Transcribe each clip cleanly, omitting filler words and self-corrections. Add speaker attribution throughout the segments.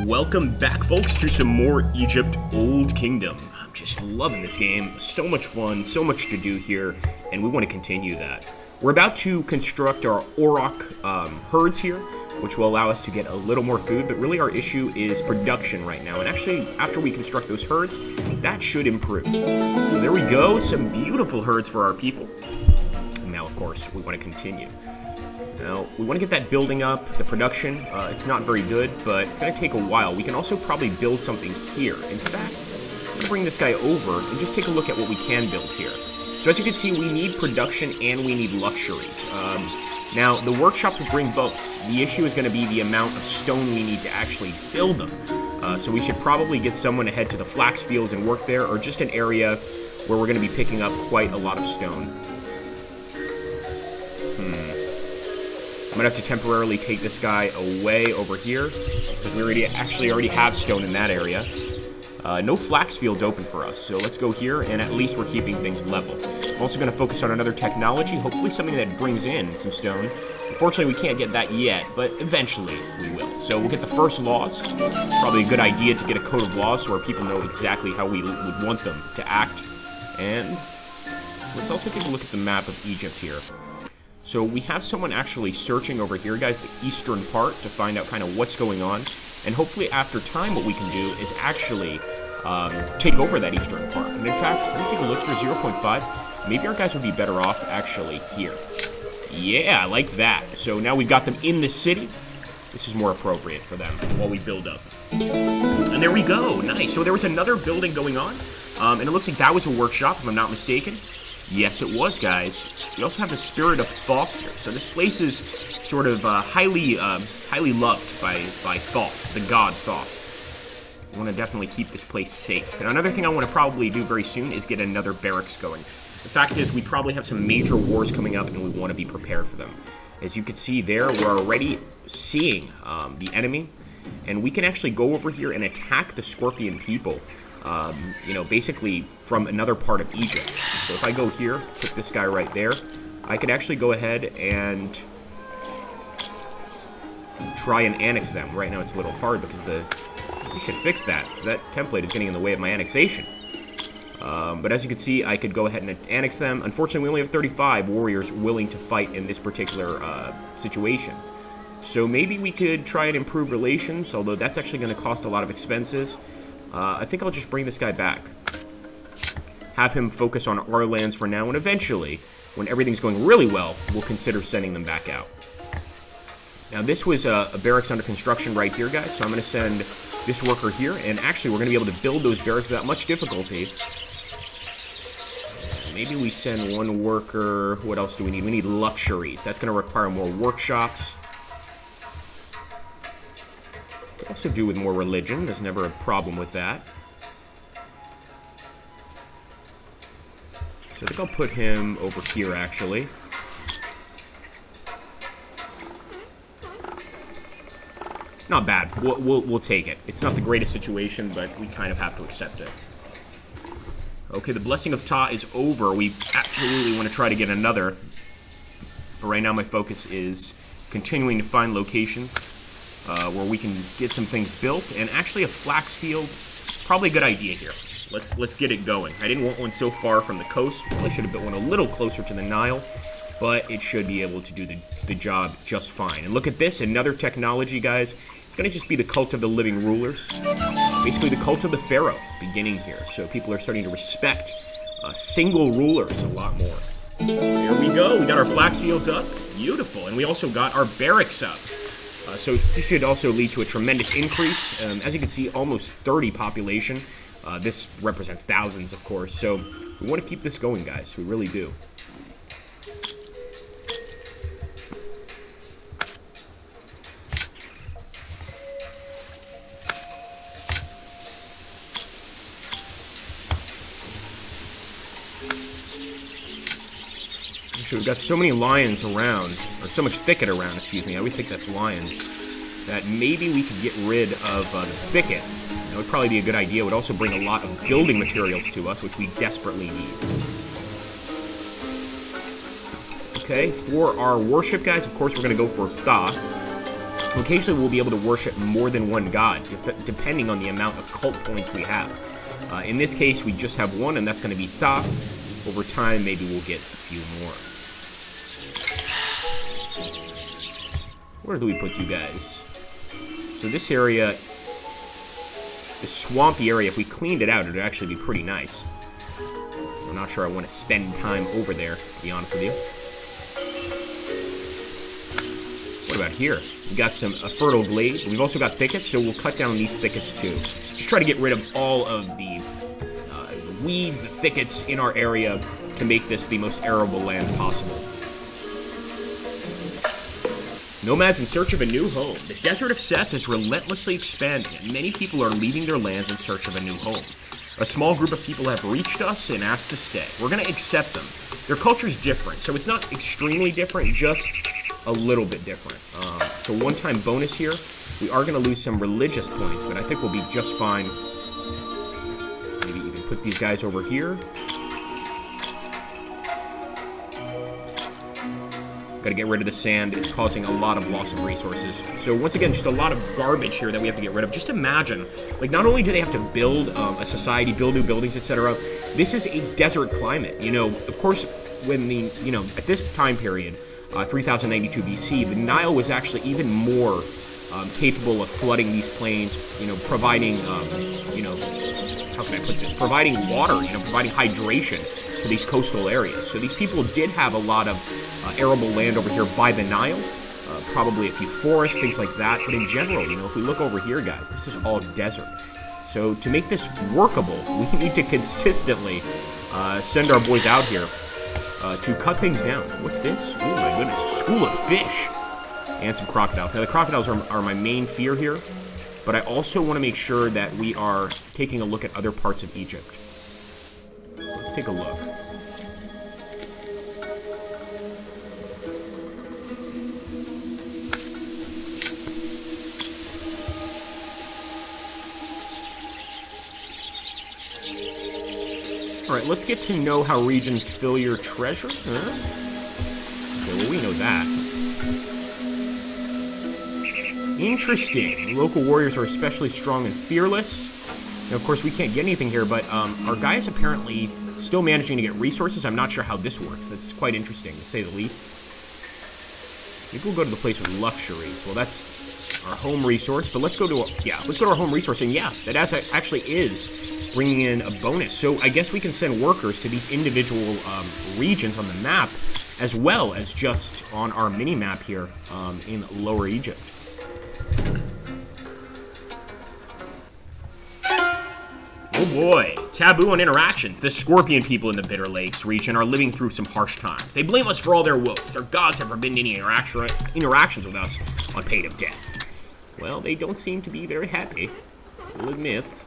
Speaker 1: Welcome back, folks, to some more Egypt Old Kingdom. I'm just loving this game. So much fun, so much to do here, and we want to continue that. We're about to construct our Auroch herds here, which will allow us to get a little more food, but really our issue is production right now. And actually, after we construct those herds, that should improve. So there we go, some beautiful herds for our people. And now, of course, we want to continue. Now, we want to get that building up, the production. It's not very good, but it's going to take a while. We can also probably build something here. In fact, I'm going to bring this guy over and just take a look at what we can build here. So as you can see, we need production and we need luxuries. Now, the workshops will bring both. The issue is going to be the amount of stone we need to actually build them. So we should probably get someone to head to the flax fields and work there, or just an area where we're going to be picking up quite a lot of stone. I'm going to have to temporarily take this guy away over here, because we already have stone in that area. No flax fields open for us, so let's go here, and at least we're keeping things level. I'm also going to focus on another technology, hopefully something that brings in some stone. Unfortunately, we can't get that yet, but eventually we will. So we'll get the first laws. Probably a good idea to get a code of laws so our people know exactly how we would want them to act. And let's also take a look at the map of Egypt here. So we have someone actually searching over here, guys, the eastern part, to find out kind of what's going on. And hopefully after time, what we can do is actually take over that eastern part. And in fact, let me take a look here, 0.5. Maybe our guys would be better off actually here. Yeah, I like that. So now we've got them in the city. This is more appropriate for them while we build up. And there we go, nice. So there was another building going on, and it looks like that was a workshop, if I'm not mistaken. Yes, it was, guys. We also have the Spirit of Thoth here. So this place is sort of highly loved by Thoth, the god Thoth. We want to definitely keep this place safe. And another thing I want to probably do very soon is get another barracks going. The fact is, we probably have some major wars coming up, and we want to be prepared for them. As you can see there, we're already seeing the enemy, and we can actually go over here and attack the Scorpion people. You know, basically from another part of Egypt. So if I go here, put this guy right there, I could actually go ahead and try and annex them. Right now it's a little hard because we should fix that. So that template is getting in the way of my annexation. But as you can see, I could go ahead and annex them. Unfortunately, we only have 35 warriors willing to fight in this particular situation. So maybe we could try and improve relations, although that's actually going to cost a lot of expenses. I think I'll just bring this guy back. Have him focus on our lands for now, and eventually, when everything's going really well, we'll consider sending them back out. Now, this was a barracks under construction right here, guys, so I'm going to send this worker here, and actually, we're going to be able to build those barracks without much difficulty. Maybe we send one worker. What else do we need? We need luxuries. That's going to require more workshops. Could also do with more religion. There's never a problem with that. So I think I'll put him over here, actually. Not bad. We'll take it. It's not the greatest situation, but we kind of have to accept it. Okay, the Blessing of Ta is over. We absolutely want to try to get another. But right now my focus is continuing to find locations where we can get some things built. And actually a flax field, probably a good idea here. Let's get it going. I didn't want one so far from the coast. Probably should have built one a little closer to the Nile, but it should be able to do the job just fine. And look at this, another technology, guys. It's going to just be the cult of the living rulers. Basically the cult of the Pharaoh beginning here. So people are starting to respect single rulers a lot more. There we go. We got our flax fields up. Beautiful. And we also got our barracks up. So this should also lead to a tremendous increase. As you can see, almost 30 population. This represents thousands, of course. So we want to keep this going, guys. We really do. Actually, we've got so many lions around, or so much thicket around, excuse me. I always think that's lions. That maybe we could get rid of the thicket. That would probably be a good idea. It would also bring a lot of building materials to us, which we desperately need. Okay, for our worship, guys, of course, we're going to go for Tha. Occasionally, we'll be able to worship more than one god, depending on the amount of cult points we have. In this case, we just have one, and that's going to be Ta. Over time, maybe we'll get a few more. Where do we put you guys? So this area, this swampy area, if we cleaned it out, it would actually be pretty nice. I'm not sure I want to spend time over there, to be honest with you. What about here? We got a fertile glade. We've also got thickets, so we'll cut down these thickets too. Just try to get rid of all of the weeds, the thickets in our area to make this the most arable land possible. Nomads in search of a new home. The desert of Seth is relentlessly expanding, and many people are leaving their lands in search of a new home. A small group of people have reached us and asked to stay. We're going to accept them. Their culture's different, so it's not extremely different, just a little bit different. So one-time bonus here. We are going to lose some religious points, but I think we'll be just fine. Maybe even put these guys over here. Got to get rid of the sand. It's causing a lot of loss of resources. So once again, just a lot of garbage here that we have to get rid of. Just imagine, like, not only do they have to build a society, build new buildings, etc. This is a desert climate. You know, of course, when the, you know, at this time period, 3092 BC, the Nile was actually even more capable of flooding these plains, you know, providing, you know, how can I put this? Providing water, you know, providing hydration to these coastal areas. So these people did have a lot of arable land over here by the Nile, probably a few forests, things like that. But in general, you know, if we look over here, guys, this is all desert. So to make this workable, we need to consistently send our boys out here to cut things down. What's this? Oh my goodness, a school of fish and some crocodiles. Now the crocodiles are my main fear here, but I also want to make sure that we are taking a look at other parts of Egypt. Let's take a look. Alright, let's get to know how regions fill your treasure. Huh? Okay, well, we know that. Interesting. Local warriors are especially strong and fearless. Now, of course, we can't get anything here, but our guy is apparently still managing to get resources. I'm not sure how this works. That's quite interesting, to say the least. Maybe we'll go to the place with luxuries. Well, that's our home resource, but let's go to our home resource, and yeah, that actually is bringing in a bonus. So I guess we can send workers to these individual regions on the map, as well as just on our mini-map here in Lower Egypt. Oh boy, Taboo and Interactions. The scorpion people in the Bitter Lakes region are living through some harsh times. They blame us for all their woes. Their gods have forbidden any interactions with us on pain of death. Well, they don't seem to be very happy, we'll admit.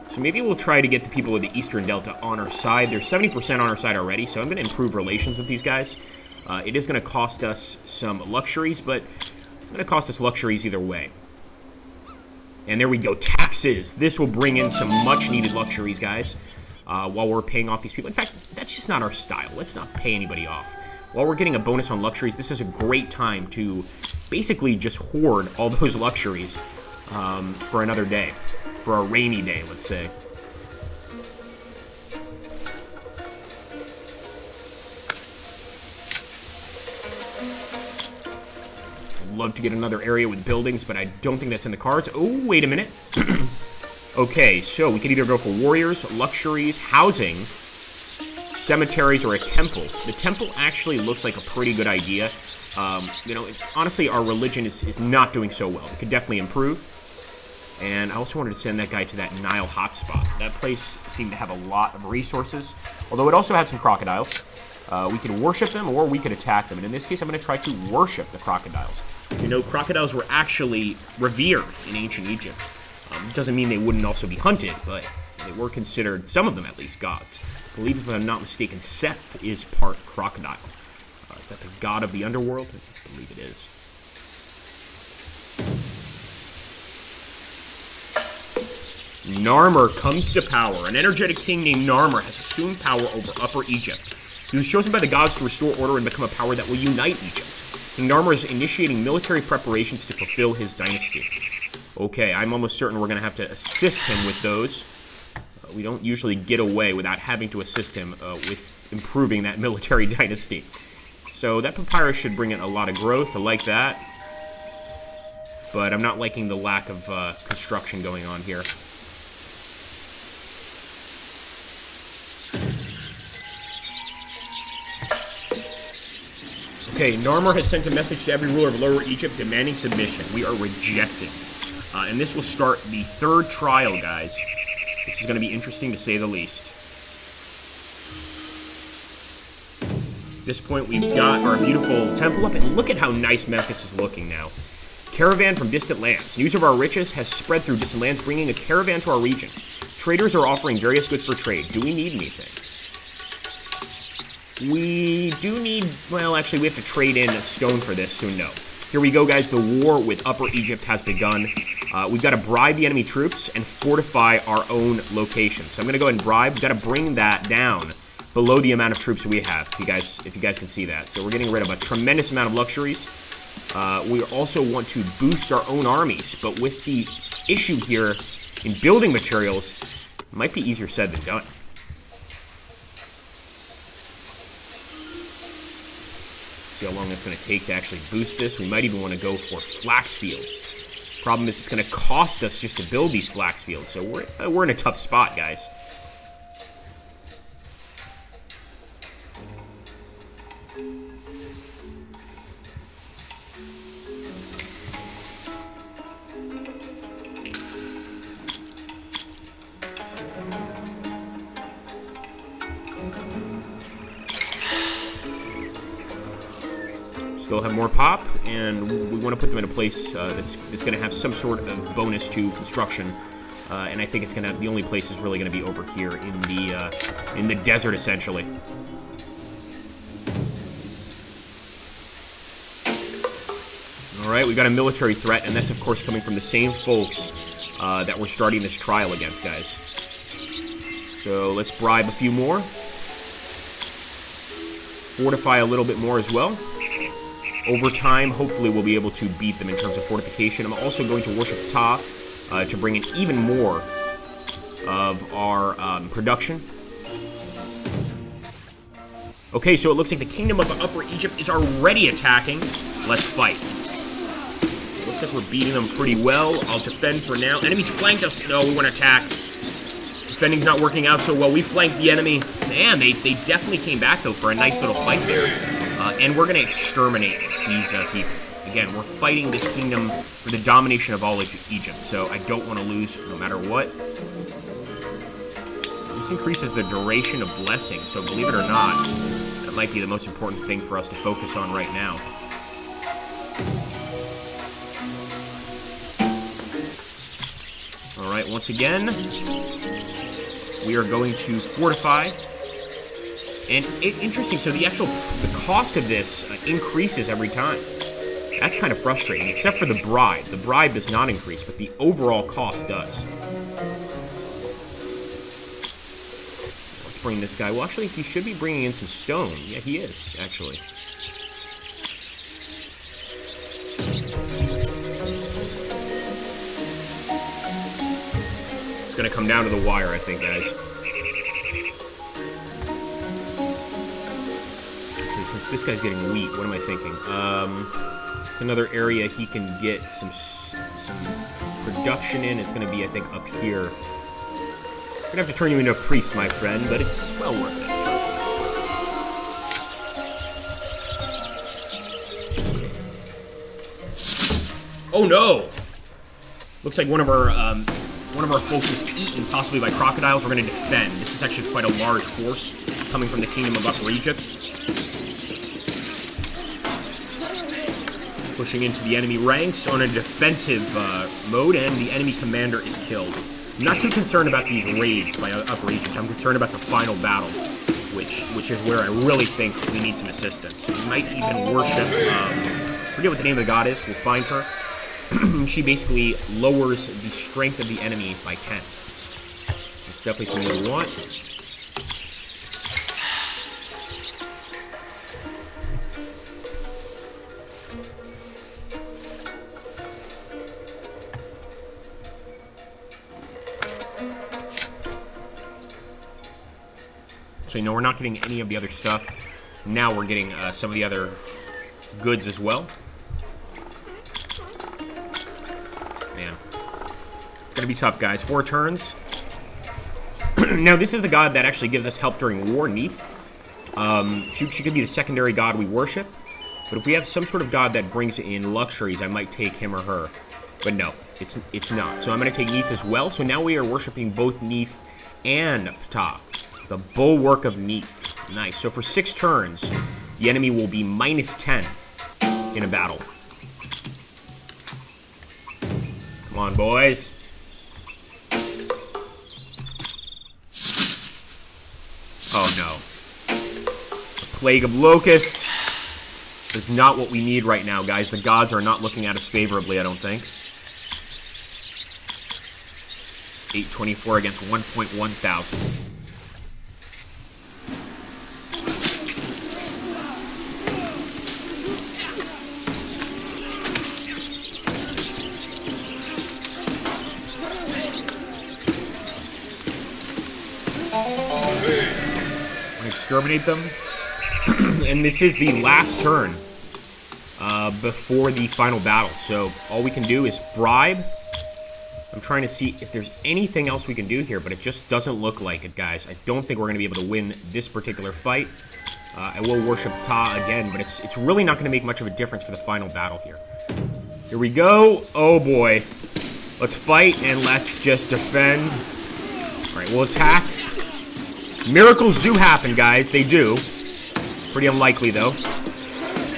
Speaker 1: So maybe we'll try to get the people of the Eastern Delta on our side. They're 70% on our side already, so I'm going to improve relations with these guys. It is going to cost us some luxuries, but it's going to cost us luxuries either way. And there we go, taxes. This will bring in some much-needed luxuries, guys, while we're paying off these people. In fact, that's just not our style. Let's not pay anybody off. While we're getting a bonus on luxuries, this is a great time to basically just hoard all those luxuries for another day. For a rainy day, let's say. Love to get another area with buildings, but I don't think that's in the cards. Oh, wait a minute. Okay, so we can either go for warriors, luxuries, housing, cemeteries, or a temple. The temple actually looks like a pretty good idea. You know, honestly, our religion is not doing so well. It could definitely improve. And I also wanted to send that guy to that Nile hotspot. That place seemed to have a lot of resources, although it also had some crocodiles. We could worship them, or we could attack them. And in this case, I'm going to try to worship the crocodiles. You know, crocodiles were actually revered in ancient Egypt. Doesn't mean they wouldn't also be hunted, but they were considered, some of them at least, gods. I believe, if I'm not mistaken, Seth is part crocodile. Is that the god of the underworld? I believe it is. Narmer comes to power. An energetic king named Narmer has assumed power over Upper Egypt. He was chosen by the gods to restore order and become a power that will unite Egypt. King Narmer is initiating military preparations to fulfill his dynasty. Okay, I'm almost certain we're going to have to assist him with those. We don't usually get away without having to assist him with improving that military dynasty. So that papyrus should bring in a lot of growth. I like that. But I'm not liking the lack of construction going on here. Okay, Narmer has sent a message to every ruler of Lower Egypt demanding submission. We are rejecting. And this will start the third trial, guys. This is going to be interesting to say the least. At this point, we've got our beautiful temple up, and look at how nice Memphis is looking now. Caravan from distant lands. News of our riches has spread through distant lands, bringing a caravan to our region. Traders are offering various goods for trade. Do we need anything? We do need, well, actually, we have to trade in stone for this, so no. Here we go, guys. The war with Upper Egypt has begun. We've got to bribe the enemy troops and fortify our own locations. So I'm going to go ahead and bribe. We've got to bring that down below the amount of troops that we have, if you guys can see that. So we're getting rid of a tremendous amount of luxuries. We also want to boost our own armies, but with the issue here in building materials, it might be easier said than done. See how long it's going to take to actually boost this. We might even want to go for flax fields. Problem is, it's going to cost us just to build these flax fields, so we're in a tough spot, guys. Still have more pop, and we want to put them in a place that's going to have some sort of bonus to construction. And I think it's gonna. The only place is really going to be over here in the desert, essentially. All right, we've got a military threat, and that's of course coming from the same folks that we're starting this trial against, guys. So let's bribe a few more, fortify a little bit more as well. Over time, hopefully, we'll be able to beat them in terms of fortification. I'm also going to worship Ptah to bring in even more of our production. Okay, so it looks like the Kingdom of Upper Egypt is already attacking. Let's fight. Looks like we're beating them pretty well. I'll defend for now. Enemies flanked us. No, we want to attack. Defending's not working out so well. We flanked the enemy. Man, they definitely came back, though, for a nice little fight there. And we're going to exterminate these people. Again, we're fighting this kingdom for the domination of all Egypt, so I don't want to lose no matter what. This increases the duration of blessing, so believe it or not, that might be the most important thing for us to focus on right now. Alright, once again, we are going to fortify. And interesting, so the cost of this increases every time. That's kind of frustrating, except for the bribe. The bribe does not increase, but the overall cost does. Let's bring this guy. Well, actually, he should be bringing in some stone. Yeah, he is, actually. It's going to come down to the wire, I think, guys. Since this guy's getting weak, what am I thinking? It's another area he can get some production in. It's going to be, I think, up here. I'm going to have to turn you into a priest, my friend, but it's well worth it. Oh no! Looks like one of our folks was eaten, possibly by crocodiles. We're going to defend. This is actually quite a large force coming from the Kingdom of Upper Egypt. Pushing into the enemy ranks on a defensive mode, and the enemy commander is killed. I'm not too concerned about these raids by Upper Egypt. I'm concerned about the final battle, which is where I really think we need some assistance. We might even worship, forget what the name of the god is, we'll find her. She basically lowers the strength of the enemy by 10. That's definitely something we want. So, we're not getting any of the other stuff. Now we're getting some of the other goods as well. Man. It's going to be tough, guys. 4 turns. Now, this is the god that actually gives us help during war, Neith. She could be the secondary god we worship. But if we have some sort of god that brings in luxuries, I might take him or her. But no, it's not. So I'm going to take Neith as well. So now we are worshiping both Neith and Ptah. The Bulwark of Neith. Nice. So for 6 turns, the enemy will be -10 in a battle. Come on, boys. Oh, no. The Plague of Locusts is not what we need right now, guys. The gods are not looking at us favorably, I don't think. 824 against 1.1 thousand. Exterminate them. And this is the last turn before the final battle. So all we can do is bribe. I'm trying to see if there's anything else we can do here, but it just doesn't look like it, guys. I don't think we're going to be able to win this particular fight. I will worship Ptah again, but it's really not going to make much of a difference for the final battle here. Here we go. Oh, boy. Let's fight, and let's just defend. All right, we'll attack. Miracles do happen, guys. They do. Pretty unlikely, though.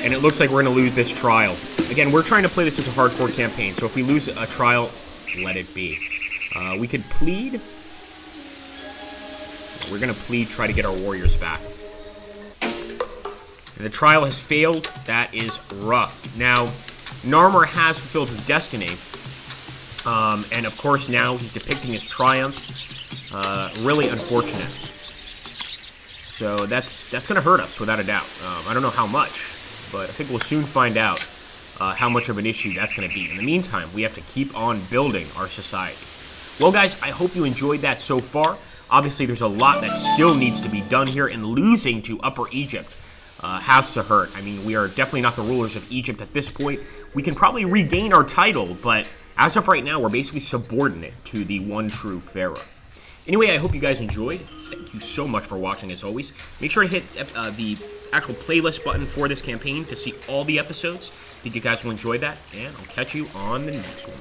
Speaker 1: And it looks like we're going to lose this trial. Again, we're trying to play this as a hardcore campaign, so if we lose a trial, let it be. We could plead. We're going to plead, try to get our warriors back. And the trial has failed. That is rough. Now, Narmer has fulfilled his destiny. And, of course, now he's depicting his triumph. Really unfortunate. So that's going to hurt us, without a doubt. I don't know how much, but I think we'll soon find out how much of an issue that's going to be. In the meantime, we have to keep on building our society. Well, guys, I hope you enjoyed that so far. Obviously, there's a lot that still needs to be done here, and losing to Upper Egypt has to hurt. I mean, we are definitely not the rulers of Egypt at this point. We can probably regain our title, but as of right now, we're basically subordinate to the one true pharaoh. Anyway, I hope you guys enjoyed. Thank you so much for watching, as always. Make sure to hit the actual playlist button for this campaign to see all the episodes. I think you guys will enjoy that, and I'll catch you on the next one.